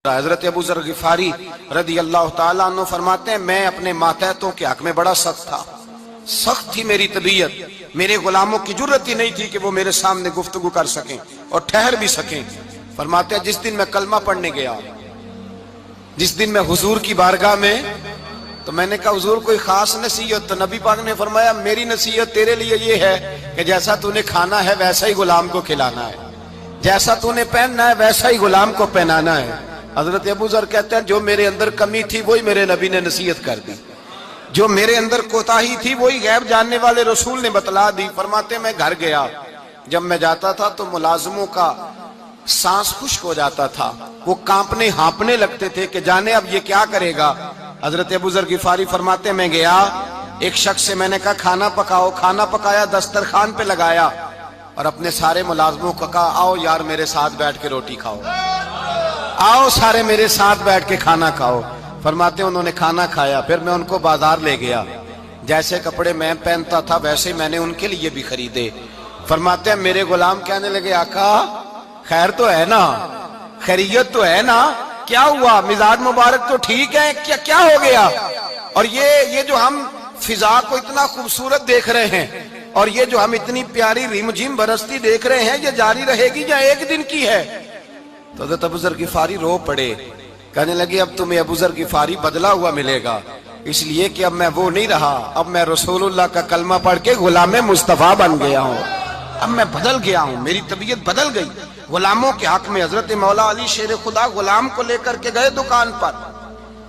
حضرت ابو ذر غفاری رضی اللہ تعالیٰ عنہ فرماتے ہیں میں اپنے ماتحتوں کے حق میں بڑا سخت تھا، سخت تھی میری طبیعت، میرے غلاموں کی جرت ہی نہیں تھی کہ وہ میرے سامنے گفتگو کر سکیں اور ٹھہر بھی سکیں۔ فرماتے ہیں جس دن میں کلمہ پڑھنے گیا، جس دن میں حضور کی بارگاہ میں، تو میں نے کہا حضور کوئی خاص نصیحت؟ تو نبی پاک نے فرمایا میری نصیحت تیرے لیے یہ ہے کہ جیسا تو نے کھانا ہے ویسا ہی غلام کو کھلانا ہے، جیسا تو نے پہننا ہے ویسا ہی غلام کو پہنانا ہے۔ حضرت ابو ذر کہتے ہیں جو میرے اندر کمی تھی وہی میرے نبی نے نصیحت کر دی، جو میرے اندر کوتاہی تھی وہی غیب جاننے والے رسول نے بتلا دی۔ فرماتے میں گھر گیا، جب میں جاتا تھا تو ملازموں کا سانس خشک ہو جاتا تھا، وہ کانپنے ہانپنے لگتے تھے کہ جانے اب یہ کیا کرے گا۔ حضرت ابو ذر غفاری فرماتے میں گیا، ایک شخص سے میں نے کہا کھانا پکاؤ، کھانا پکایا، دسترخوان پہ لگایا اور اپنے سارے ملازموں کو کہا آؤ یار میرے ساتھ بیٹھ کے روٹی کھاؤ، آؤ سارے میرے ساتھ بیٹھ کے کھانا کھاؤ۔ فرماتے ہیں انہوں نے کھانا کھایا، پھر میں ان کو بازار لے گیا، جیسے کپڑے میں پہنتا تھا ویسے ہی میں نے ان کے لیے بھی خریدے۔ فرماتے ہیں میرے غلام کہنے لگے آقا خیر تو ہے نا، خیریت تو ہے نا، کیا ہوا؟ مزاج مبارک تو ٹھیک ہے، کیا ہو گیا؟ اور یہ جو ہم فضا کو اتنا خوبصورت دیکھ رہے ہیں اور یہ جو ہم اتنی پیاری ریم جھم برستی دیکھ رہے ہیں، یہ جاری رہے گی یا ایک دن کی ہے؟ تو حضرت ابو ذر غفاری رو پڑے، کہنے لگے اب تمہیں ابو ذر غفاری بدلا ہوا ملے گا، اس لیے کہ اب میں وہ نہیں رہا، اب میں رسول اللہ کا کلمہ پڑھ کے غلام مصطفیٰ بن گیا ہوں، اب میں بدل گیا ہوں، میری طبیعت بدل گئی۔ غلاموں کے حق میں حضرت مولا علی شیر خدا غلام کو لے کر کے گئے دکان پر،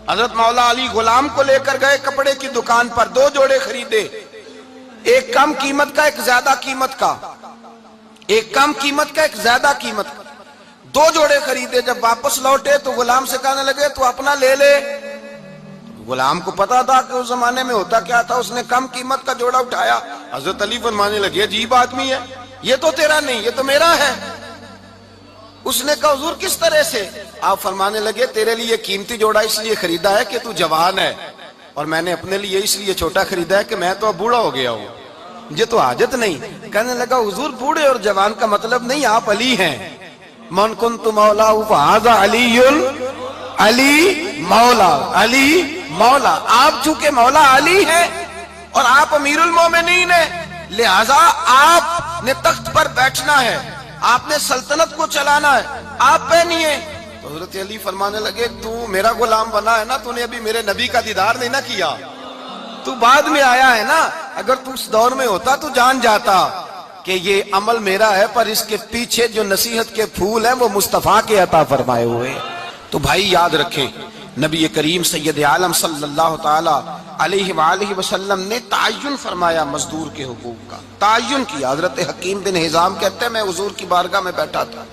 حضرت مولا علی غلام کو لے کر گئے کپڑے کی دکان پر، دو جوڑے خریدے، ایک کم قیمت کا ایک زیادہ قیمت کا، ایک کم قیمت کا ایک زیادہ قیمت کا، دو جوڑے خریدے۔ جب واپس لوٹے تو غلام سے کہنے لگے تو اپنا لے لے۔ غلام کو پتا تھا کہ اس زمانے میں ہوتا کیا تھا، اس نے کم قیمت کا جوڑا اٹھایا۔ حضرت علی فرمانے لگے عجیب آدمی ہے، یہ تو تیرا نہیں یہ تو میرا ہے۔ اس نے کہا حضور کس طرح سے؟ آپ فرمانے لگے تیرے لیے قیمتی جوڑا اس لیے خریدا ہے کہ تو جوان ہے، اور میں نے اپنے لیے اس لیے چھوٹا خریدا ہے کہ میں تو اب بوڑھا ہو گیا ہوں، مجھے تو حاجت نہیں۔ کہنے لگا حضور بوڑھے اور جوان کا مطلب نہیں، آپ علی ہیں، من کنت مولا فہذا علی علی مولا، علی مولا، آپ چونکہ مولا علی ہیں اور آپ امیر المومنین ہیں، لہذا آپ نے تخت پر بیٹھنا ہے، آپ نے سلطنت کو چلانا ہے، آپ پہنیے۔ تو حضرت علی فرمانے لگے تو میرا غلام بنا ہے نا، تو نے ابھی میرے نبی کا دیدار نہیں نہ کیا، تو بعد میں آیا ہے نا، اگر تو اس دور میں ہوتا تو جان جاتا کہ یہ عمل میرا ہے، پر اس کے پیچھے جو نصیحت کے پھول ہیں وہ مصطفیٰ کے عطا فرمائے ہوئے۔ تو بھائی یاد رکھیں نبی کریم سید عالم صلی اللہ تعالی علیہ وآلہ وسلم نے تعین فرمایا مزدور کے حقوق کا، تعین کیا۔ حضرت حکیم بن حزام کہتے ہیں میں حضور کی بارگاہ میں بیٹھا تھا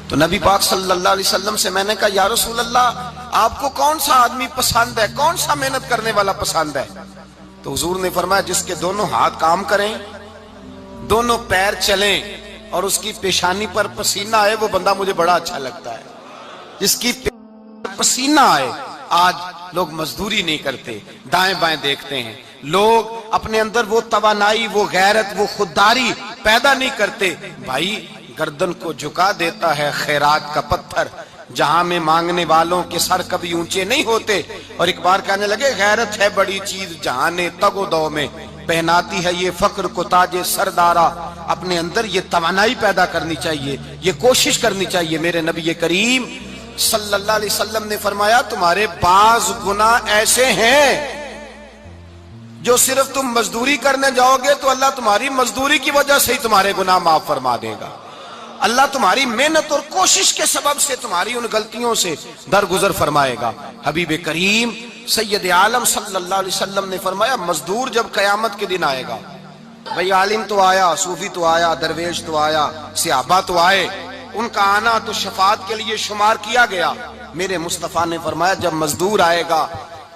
تو نبی پاک صلی اللہ علیہ وسلم سے میں نے کہا یا رسول اللہ آپ کو کون سا آدمی پسند ہے، کون سا محنت کرنے والا پسند ہے؟ تو حضور نے فرمایا جس کے دونوں ہاتھ کام کریں، دونوں پیر چلیں اور اس کی پیشانی پر پسینہ آئے، وہ بندہ مجھے بڑا اچھا لگتا ہے۔ جس کی پسینہ آئے، آج لوگ مزدوری نہیں کرتے، دائیں بائیں دیکھتے ہیں، لوگ اپنے اندر وہ توانائی، وہ غیرت، وہ خودداری پیدا نہیں کرتے۔ بھائی گردن کو جھکا دیتا ہے خیرات کا پتھر، جہاں میں مانگنے والوں کے سر کبھی اونچے نہیں ہوتے۔ اور ایک بار کہنے لگے غیرت ہے بڑی چیز جہاں نے تگ و دو میں پہناتی ہے یہ فقر کو تاج سردارا۔ اپنے اندر یہ توانائی پیدا کرنی چاہیے، یہ کوشش کرنی چاہیے۔ میرے نبی کریم صلی اللہ علیہ وسلم نے فرمایا تمہارے بعض گناہ ایسے ہیں جو صرف تم مزدوری کرنے جاؤ گے تو اللہ تمہاری مزدوری کی وجہ سے ہی تمہارے گناہ معاف فرما دے گا، اللہ تمہاری محنت اور کوشش کے سبب سے تمہاری ان غلطیوں سے درگزر فرمائے گا۔ حبیب کریم سید عالم صلی اللہ علیہ وسلم نے فرمایا مزدور جب قیامت کے دن آئے گا، بھئی عالم تو آیا، صوفی تو آیا، درویش تو آیا، صحابہ تو آئے، ان کا آنا تو شفاعت کے لیے شمار کیا گیا۔ میرے مصطفیٰ نے فرمایا جب مزدور آئے گا،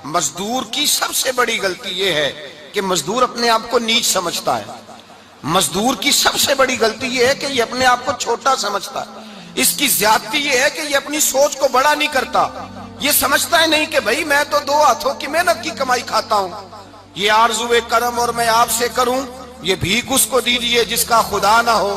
مزدور کی سب سے بڑی غلطی یہ ہے کہ مزدور اپنے آپ کو نیچ سمجھتا ہے، مزدور کی سب سے بڑی غلطی یہ ہے کہ یہ اپنے آپ کو چھوٹا سمجھتا ہے، اس کی زیادتی یہ ہے کہ یہ اپنی سوچ کو بڑا نہیں کرتا، یہ سمجھتا ہے نہیں کہ بھئی میں تو دو ہاتھوں کی محنت کی کمائی کھاتا ہوں، یہ آرزوئے کرم اور میں آپ سے کروں، یہ بھیک اس کو دیجئے جس کا خدا نہ ہو۔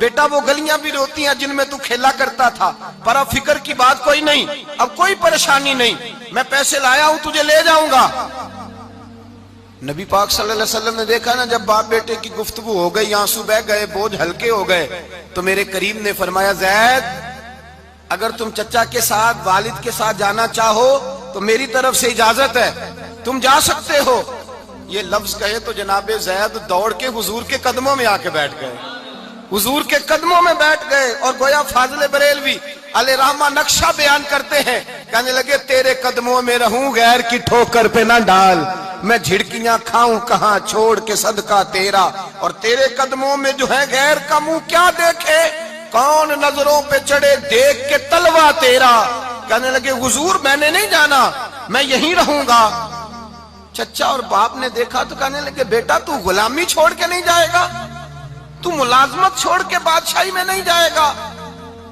بیٹا وہ گلیاں بھی روتی ہیں جن میں تو کھیلا کرتا تھا، پر اب فکر کی بات کوئی نہیں، اب کوئی پریشانی نہیں، میں پیسے لایا ہوں تجھے لے جاؤں گا۔ نبی پاک صلی اللہ علیہ وسلم نے دیکھا نا جب باپ بیٹے کی گفتگو ہو گئی، آنسو بہہ گئے، بوجھ ہلکے ہو گئے، تو میرے کریم نے فرمایا زید اگر تم چچا کے ساتھ والد کے ساتھ جانا چاہو تو میری طرف سے اجازت ہے، تم جا سکتے ہو۔ یہ لفظ کہے تو جناب زید دوڑ کے حضور کے قدموں میں آ کے بیٹھ گئے، حضور کے قدموں میں بیٹھ گئے، اور گویا فاضل بریلوی علیہ رحمہ نقشہ بیان کرتے ہیں، کہنے لگے تیرے قدموں میں رہوں غیر کی ٹھوکر پہ نہ ڈال، میں جھڑکیاں کھاؤں کہاں چھوڑ کے صدقہ تیرا، اور تیرے قدموں میں جو ہے غیر کا منہ کیا دیکھے، کون نظروں پہ چڑھے دیکھ کے تلوا تیرا۔ کہنے لگے حضور میں نے نہیں جانا، میں یہیں رہوں گا۔ چچا اور باپ نے دیکھا تو کہنے لگے بیٹا تو غلامی چھوڑ کے نہیں جائے گا، تو ملازمت چھوڑ کے بادشاہی میں نہیں جائے گا۔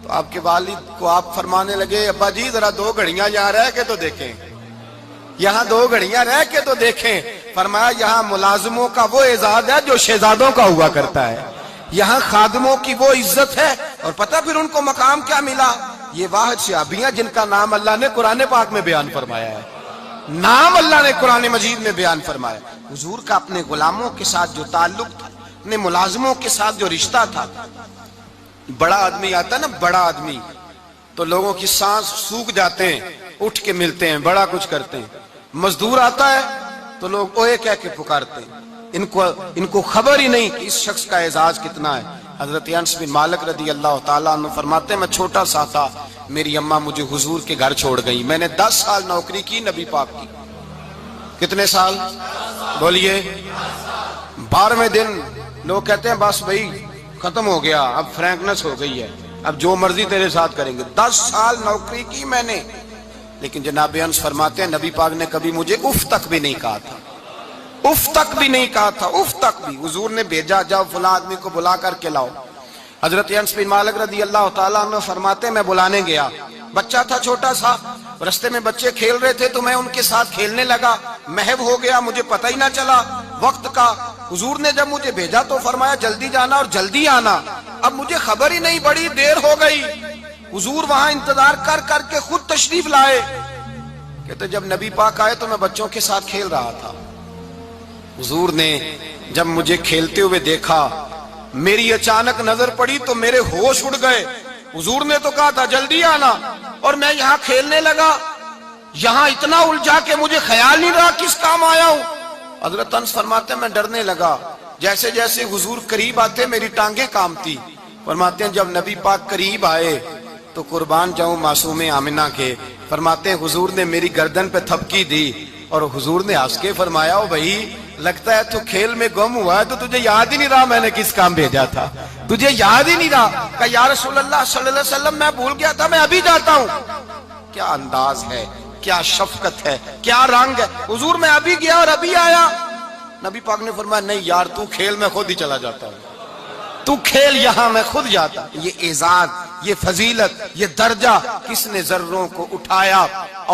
تو آپ کے والد کو آپ فرمانے لگے ابا جی ذرا 2 گھڑیاں یہاں رہ کے تو دیکھیں، یہاں 2 گھڑیاں رہ کے تو دیکھیں۔ فرمایا یہاں ملازموں کا وہ اعزاز ہے جو شہزادوں کا ہوا کرتا ہے، یہاں خادموں کی وہ عزت ہے، اور پتہ پھر ان کو مقام کیا ملا، یہ واحد صحابیاں جن کا نام اللہ نے قرآن پاک میں بیان فرمایا ہے، نام اللہ نے قرآن مجید میں بیان فرمایا۔ حضور کا اپنے غلاموں کے ساتھ جو تعلق تھا، اپنے ملازموں کے ساتھ جو رشتہ تھا، بڑا آدمی آتا نا بڑا آدمی تو لوگوں کی سانس سوکھ جاتے ہیں، اٹھ کے ملتے ہیں، بڑا کچھ کرتے ہیں۔ مزدور آتا ہے تو لوگ اوے کہہ کے پکارتے ہیں، ان کو خبر ہی نہیں کہ اس شخص کا اعزاز کتنا ہے۔ حضرت انس بن مالک رضی اللہ تعالیٰ عنہ فرماتے ہیں میں چھوٹا سا تھا، میری اماں مجھے حضور کے گھر چھوڑ گئی، میں نے 10 سال نوکری کی نبی پاک کی۔ کتنے سال بولیے؟ 12ویں دن لوگ کہتے ہیں بس بھائی ختم ہو گیا، اب فرینکنس ہو گئی ہے، اب جو مرضی تیرے ساتھ کریں گے۔ 10 سال نوکری کی میں نے، لیکن جناب انس فرماتے ہیں نبی پاک نے کبھی مجھے اف تک بھی نہیں کہا تھا، اف تک بھی نہیں کہا تھا، اف تک بھی۔ حضور نے بھیجا جاؤ فلاں آدمی کو بلا کر کے لاؤ۔ حضرت انس بن مالک رضی اللہ تعالیٰ عنہ فرماتے ہیں میں بلانے گیا، بچہ تھا چھوٹا سا، رستے میں بچے کھیل رہے تھے تو میں ان کے ساتھ کھیلنے لگا، محو ہو گیا، مجھے پتہ ہی نہ چلا وقت کا۔ حضور نے جب مجھے بھیجا تو فرمایا جلدی جانا اور جلدی آنا، اب مجھے خبر ہی نہیں، بڑی دیر ہو گئی۔ حضور وہاں انتظار کر کر کے خود تشریف لائے، کہتے جب نبی پاک آئے تو میں بچوں کے ساتھ کھیل رہا تھا، حضور نے جب مجھے کھیلتے ہوئے دیکھا، میری اچانک نظر پڑی تو میرے ہوش اڑ گئے۔ حضور نے تو کہا تھا جلدی آنا، اور میں یہاں کھیلنے لگا، یہاں اتنا الجھا کہ مجھے خیال نہیں رہا کس کام آیا ہوں۔ حضرت انس فرماتے ہیں میں ڈرنے لگا، جیسے جیسے حضور قریب آتے میری ٹانگیں کانپتی۔ فرماتے ہیں جب نبی پاک قریب آئے تو قربان جاؤں معصوم آمنہ کے، فرماتے ہیں حضور نے میری گردن پہ تھپکی دی، اور حضور نے ہنس کے فرمایا او بھائی لگتا ہے تو کھیل میں گم ہوا ہے تو تجھے یاد ہی نہیں رہا میں نے کس کام بھیجا تھا، تجھے یاد ہی نہیں رہا۔ کہ یا رسول اللہ صلی اللہ علیہ وسلم میں بھول گیا تھا، میں ابھی جاتا ہوں۔ کیا انداز ہے، کیا شفقت ہے، کیا رنگ ہے۔ حضور میں ابھی گیا اور ابھی آیا۔ نبی پاک نے فرمایا نہیں یار تو کھیل میں خود ہی چلا جاتا ہے، تو کھیل یہاں میں خود جاتا۔ یہ اعزاز، یہ فضیلت، یہ درجہ کس نے ذروں کو اٹھایا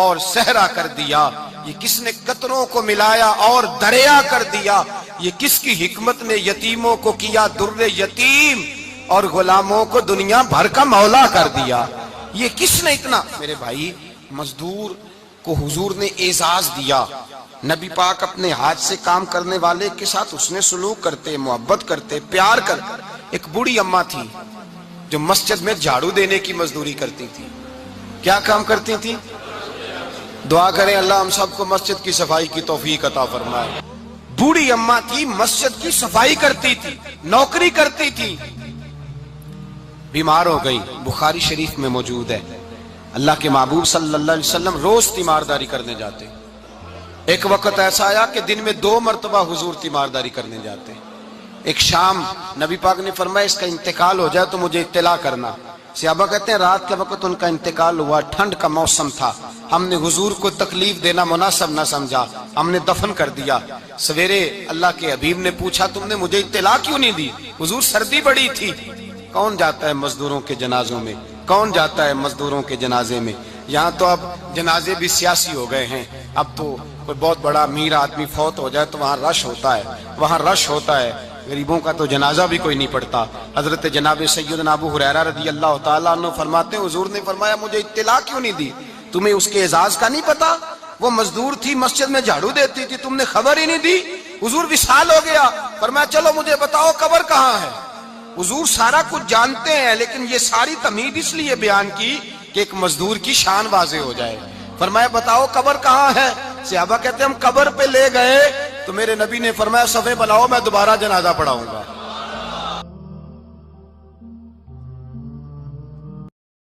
اور صحرا کر دیا، یہ کس نے قطروں کو ملایا اور دریا کر دیا، یہ کس کی حکمت نے یتیموں کو کیا در یتیم اور غلاموں کو دنیا بھر کا مولا کر دیا، یہ کس نے اتنا۔ میرے بھائی مزدور کو حضور نے اعزاز دیا، نبی پاک اپنے ہاتھ سے کام کرنے والے کے ساتھ اس نے سلوک کرتے، محبت کرتے، پیار کرتے۔ ایک بوڑھی اماں تھی جو مسجد میں جھاڑو دینے کی مزدوری کرتی تھی۔ کیا کام کرتی تھی؟ دعا کریں اللہ ہم سب کو مسجد کی صفائی کی توفیق عطا فرمائے۔ بوڑھی اماں تھی، مسجد کی صفائی کرتی تھی، نوکری کرتی تھی، بیمار ہو گئی، بخاری شریف میں موجود ہے۔ اللہ کے محبوب صلی اللہ علیہ وسلم روز تیمارداری کرنے جاتے، ایک وقت ایسا آیا کہ دن میں 2 مرتبہ حضور تیمارداری کرنے جاتے۔ ایک شام نبی پاک نے فرمایا اس کا انتقال ہو جائے تو مجھے اطلاع کرنا۔ صحابہ کہتے ہیں رات کے وقت ان کا انتقال ہوا، ٹھنڈ کا موسم تھا، ہم نے حضور کو تکلیف دینا مناسب نہ سمجھا، ہم نے دفن کر دیا۔ سویرے اللہ کے حبیب نے پوچھا تم نے مجھے اطلاع کیوں نہیں دی؟ حضور سردی بڑی تھی۔ کون جاتا ہے مزدوروں کے جنازوں میں؟ کون جاتا ہے مزدوروں کے جنازے میں؟ یہاں تو اب جنازے بھی سیاسی ہو گئے ہیں، اب تو کوئی بہت بڑا امیر آدمی فوت ہو جائے تو وہاں رش ہوتا ہے، وہاں رش ہوتا ہے، غریبوں کا تو جنازہ بھی کوئی نہیں پڑھتا۔ حضرت جناب سیدنا ابو ہریرہ رضی اللہ تعالیٰ عنہ فرماتے ہیں حضور نے فرمایا مجھے اطلاع کیوں نہیں دی؟ تمہیں اس کے اعزاز کا نہیں پتا؟ وہ مزدور تھی مسجد میں جھاڑو دیتی تھی، تم نے خبر ہی نہیں دی؟ حضور وصال ہو گیا، فرمایا چلو مجھے بتاؤ قبر کہاں ہے؟ حضور سارا کچھ جانتے ہیں لیکن یہ ساری تمہید اس لیے بیان کی کہ ایک مزدور کی شان واضح ہو جائے۔ فرمایا بتاؤ قبر کہاں ہے؟ صحابہ کہتے ہیں ہم قبر پہ لے گئے تو میرے نبی نے فرمایا صفے بناؤ میں دوبارہ جنازہ پڑھاؤں گا۔